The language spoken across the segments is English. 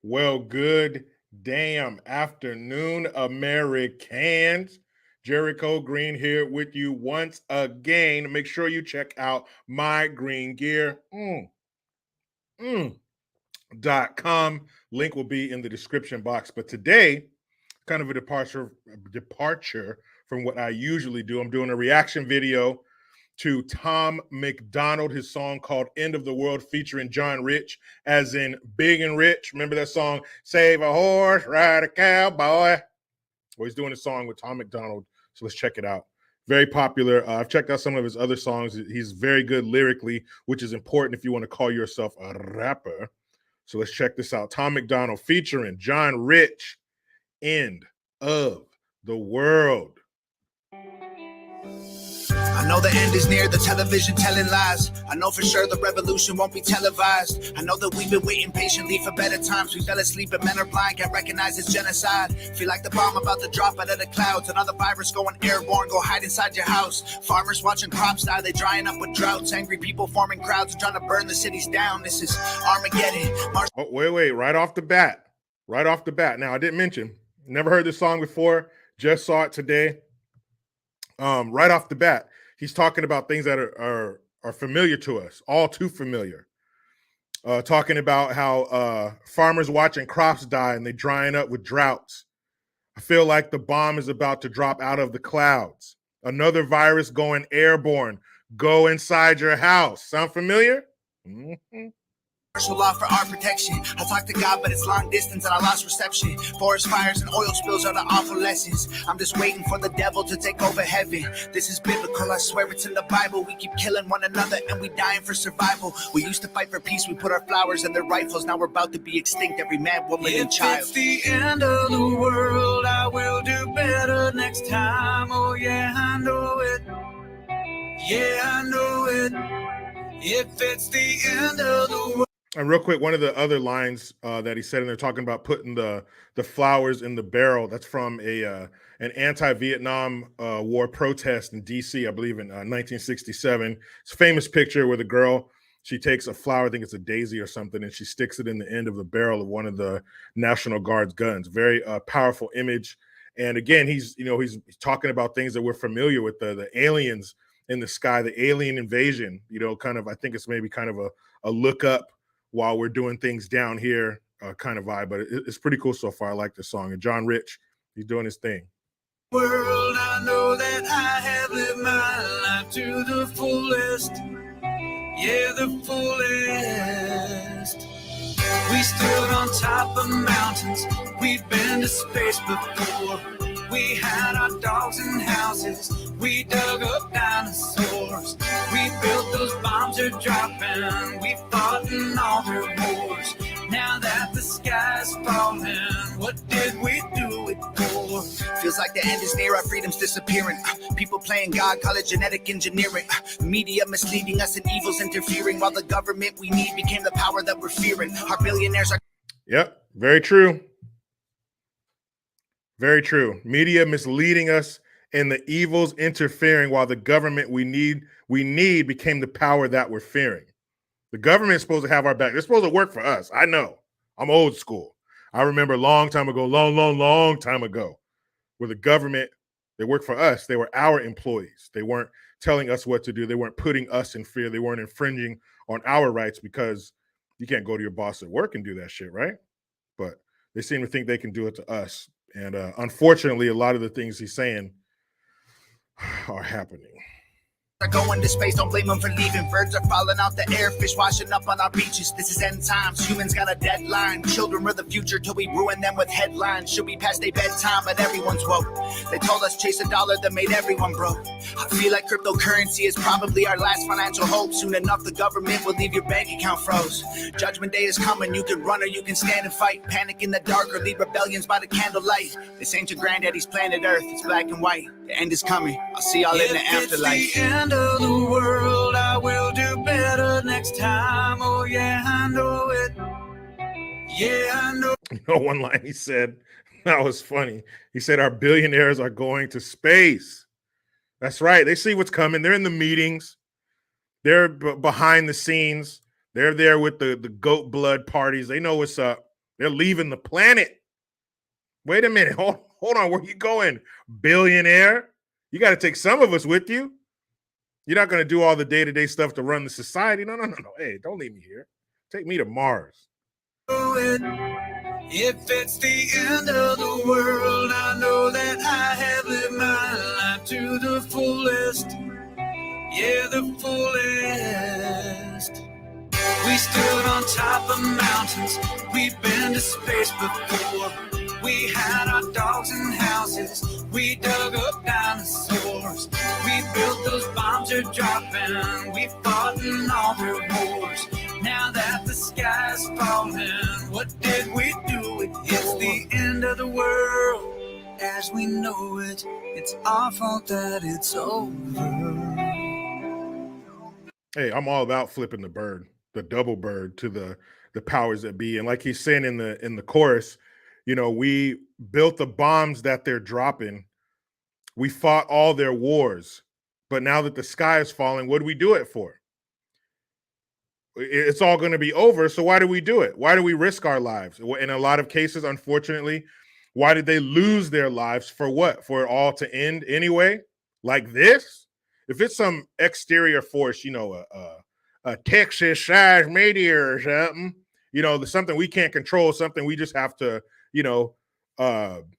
Well, good damn afternoon, Americans. Jericho Green here with you once again. Make sure you check out my green gear. .com. Link will be in the description box. But today, kind of a departure from what I usually do. I'm doing a reaction video to Tom McDonald, his song called End of the World featuring John Rich, as in Big and Rich. Remember that song, Save a Horse, Ride a Cowboy? Well, he's doing a song with Tom McDonald, so let's check it out. Very popular. I've checked out some of his other songs. He's very good lyrically, which is important if you want to call yourself a rapper. So let's check this out. Tom McDonald featuring John Rich, End of the World. I know the end is near, the television telling lies. I know for sure the revolution won't be televised. I know that we've been waiting patiently for better times. We fell asleep and men are blind, can't recognize it's genocide. Feel like the bomb about to drop out of the clouds. Another virus going airborne, go hide inside your house. Farmers watching crops die, they drying up with droughts. Angry people forming crowds trying to burn the cities down. This is Armageddon. Oh, wait, right off the bat. Now, I didn't mention, never heard this song before, just saw it today. Right off the bat, he's talking about things that are familiar to us, all too familiar. Talking about how farmers watching crops die and they drying up with droughts. I feel like the bomb is about to drop out of the clouds. Another virus going airborne. Go inside your house. Sound familiar? Mm-hmm. Martial law for our protection. I talk to God, but it's long distance and I lost reception. Forest fires and oil spills are the awful lessons. I'm just waiting for the devil to take over heaven. This is biblical, I swear it's in the Bible. We keep killing one another and we dying for survival. We used to fight for peace, we put our flowers in their rifles. Now we're about to be extinct, every man, woman, and child. If it's the end of the world, I will do better next time. Oh yeah, I know it. Yeah, I know it. If it's the end of the world. And real quick, one of the other lines that he said, and they're talking about putting the flowers in the barrel. That's from an anti-Vietnam War protest in D.C., I believe, in 1967. It's a famous picture where the girl, she takes a flower, I think it's a daisy or something, and she sticks it in the end of the barrel of one of the National Guard's guns. Very powerful image. And again, he's talking about things that we're familiar with, the aliens in the sky, the alien invasion. Kind of, I think it's maybe kind of a look up while we're doing things down here kind of vibe, but it's pretty cool so far. I like the song. And John Rich, he's doing his thing. World, I know that I have lived my life to the fullest. Yeah, the fullest. We stood on top of mountains. We've been to space before. We had our dogs and houses. We dug up dinosaurs. We built those bombs are dropping. We fought in all their wars. Now that the sky's falling, what did we do it for? Feels like the end is near, our freedom's disappearing. People playing God, call it genetic engineering. Media misleading us and evil's interfering, while the government we need became the power that we're fearing. Our billionaires are... Yep, very true. Very true. Media misleading us and the evils interfering, while the government we need became the power that we're fearing. The government is supposed to have our back. They're supposed to work for us. I know. I'm old school. I remember a long time ago, long time ago, where the government, they worked for us. They were our employees. They weren't telling us what to do. They weren't putting us in fear. They weren't infringing on our rights, because you can't go to your boss at work and do that shit, right? But they seem to think they can do it to us. And unfortunately, a lot of the things he's saying are happening. They're going to space, don't blame them for leaving. Birds are falling out the air, fish washing up on our beaches. This is end times, humans got a deadline. Children are the future till we ruin them with headlines. Should be past their bedtime, but everyone's woke. They told us chase a dollar that made everyone broke. I feel like cryptocurrency is probably our last financial hope. Soon enough, the government will leave your bank account froze. Judgment day is coming, you can run or you can stand and fight. Panic in the dark or lead rebellions by the candlelight. This ain't your granddaddy's planet Earth, it's black and white. The end is coming, I'll see y'all in the afterlife. The end of the world, I will do better next time. Oh yeah, I know it. Yeah, I know. One line he said, that was funny. He said, our billionaires are going to space. That's right. They see what's coming. They're in the meetings. They're behind the scenes. They're there with the goat blood parties. They know what's up. They're leaving the planet. Wait a minute. Hold on. Where you going? Billionaire? You got to take some of us with you. You're not going to do all the day-to-day stuff to run the society. No. Hey, don't leave me here. Take me to Mars. If it's the end of the world, I know that I have lived my life to the fullest. Yeah, the fullest. We stood on top of mountains. We've been to space before. We had our dogs and houses. We dug up dinosaurs. We built those bombs are dropping. We fought in all their wars. Now that the sky's falling, what did we do it for? It's the end of the world as we know it. It's our fault that it's over. Hey, I'm all about flipping the bird, the double bird to the powers that be. And like he's saying in the chorus, you know, we built the bombs that they're dropping. We fought all their wars. But now that the sky is falling, what do we do it for? It's all going to be over. So why do we do it? Why do we risk our lives? In a lot of cases, unfortunately, why did they lose their lives? For what? For it all to end anyway? Like this? If it's some exterior force, you know, a Texas-sized meteor or something, you know, something we can't control, something we just have to, you know,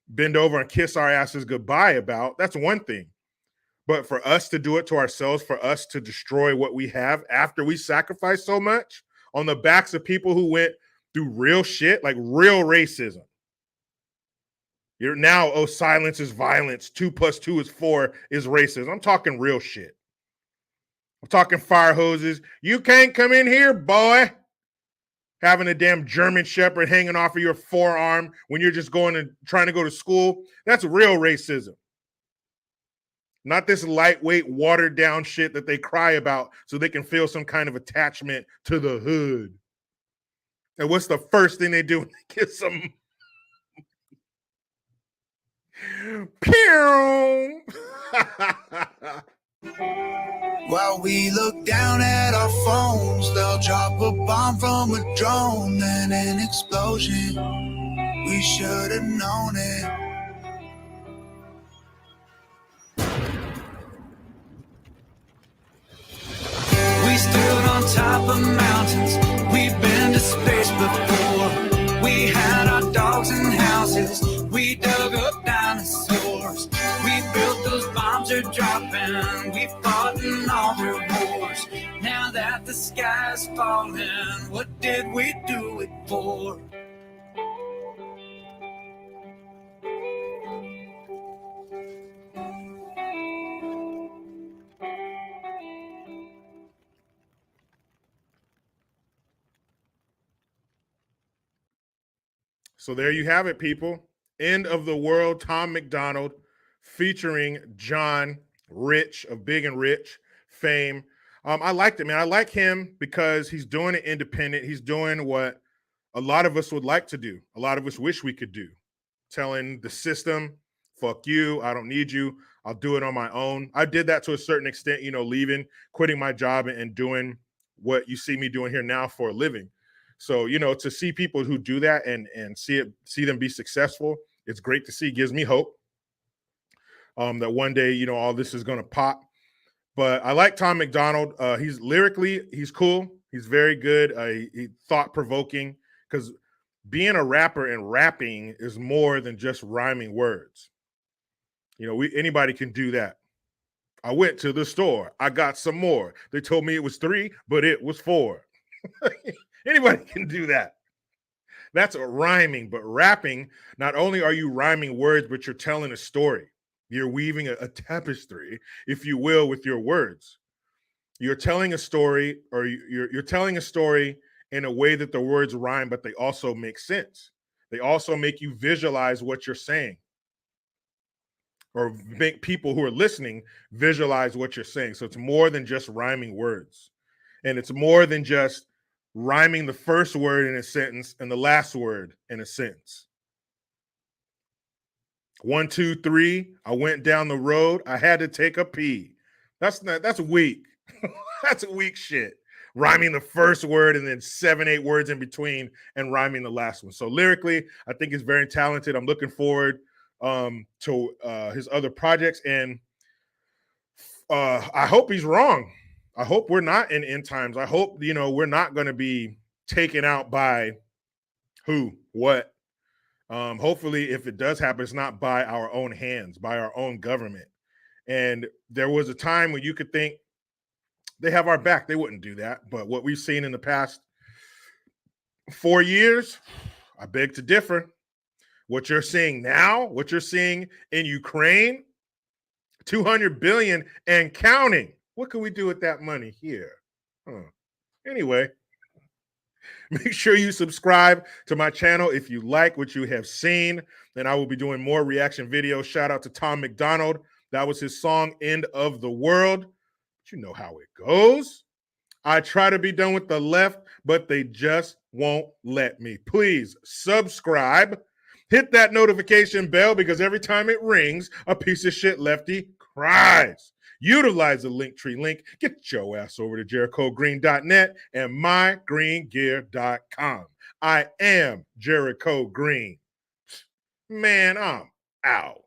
bend over and kiss our asses goodbye about, that's one thing. But for us to do it to ourselves, for us to destroy what we have after we sacrifice so much on the backs of people who went through real shit, like real racism. You're now, oh, silence is violence. 2 + 2 is 4 is racism. I'm talking real shit. I'm talking fire hoses. You can't come in here, boy. Having a damn German Shepherd hanging off of your forearm when you're just going and trying to go to school. That's real racism. Not this lightweight, watered down shit that they cry about so they can feel some kind of attachment to the hood. And what's the first thing they do when they get some? Pew! While we look down at our phones, they'll drop a bomb from a drone, then an explosion. We should have known it. We stood on top of mountains. We've been to space before. We had our dogs and houses. We dug up dinosaurs. We built those bombs are dropping. We fought in all their wars. Now that the sky's falling, what did we do it for? So there you have it, people. End of the World, Tom McDonald, featuring John Rich of Big and Rich fame. I liked it, man. I like him because he's doing it independent. He's doing what a lot of us would like to do. A lot of us wish we could do. Telling the system, fuck you, I don't need you. I'll do it on my own. I did that to a certain extent, you know, leaving, quitting my job and doing what you see me doing here now for a living. So, you know, to see people who do that and see them be successful, it's great to see. Gives me hope that one day, you know, all this is going to pop. But I like Tom McDonald. He's lyrically, he's cool. He's very good. He thought-provoking, because being a rapper and rapping is more than just rhyming words. You know, anybody can do that. I went to the store. I got some more. They told me it was 3, but it was 4. Anybody can do that. That's a rhyming. But rapping, not only are you rhyming words, but you're telling a story. You're weaving a tapestry, if you will, with your words. You're telling a story, or you're telling a story in a way that the words rhyme, but they also make sense. They also make you visualize what you're saying, or make people who are listening visualize what you're saying. So it's more than just rhyming words. And it's more than just rhyming the first word in a sentence and the last word in a sentence. 1, 2, 3. I went down the road. I had to take a pee. That's weak. That's weak shit. rhyming the first word and then 7-8 words in between and rhyming the last one. So lyrically, I think he's very talented. I'm looking forward to his other projects, and I hope he's wrong. I hope we're not in end times. I hope, we're not going to be taken out by who, what. Hopefully, if it does happen, it's not by our own hands, by our own government. And there was a time when you could think they have our back. They wouldn't do that. But what we've seen in the past 4 years, I beg to differ. What you're seeing now, what you're seeing in Ukraine, 200 billion and counting. What can we do with that money here? Anyway, make sure you subscribe to my channel if you like what you have seen. Then I will be doing more reaction videos. Shout out to Tom McDonald. That was his song, End of the World. But you know how it goes. I try to be done with the left, but they just won't let me. Please subscribe. Hit that notification bell, because every time it rings, a piece of shit lefty cries. Utilize the Linktree link. Get your ass over to JerichoGreen.net and MyGreenGear.com. I am Jericho Green. Man, I'm out.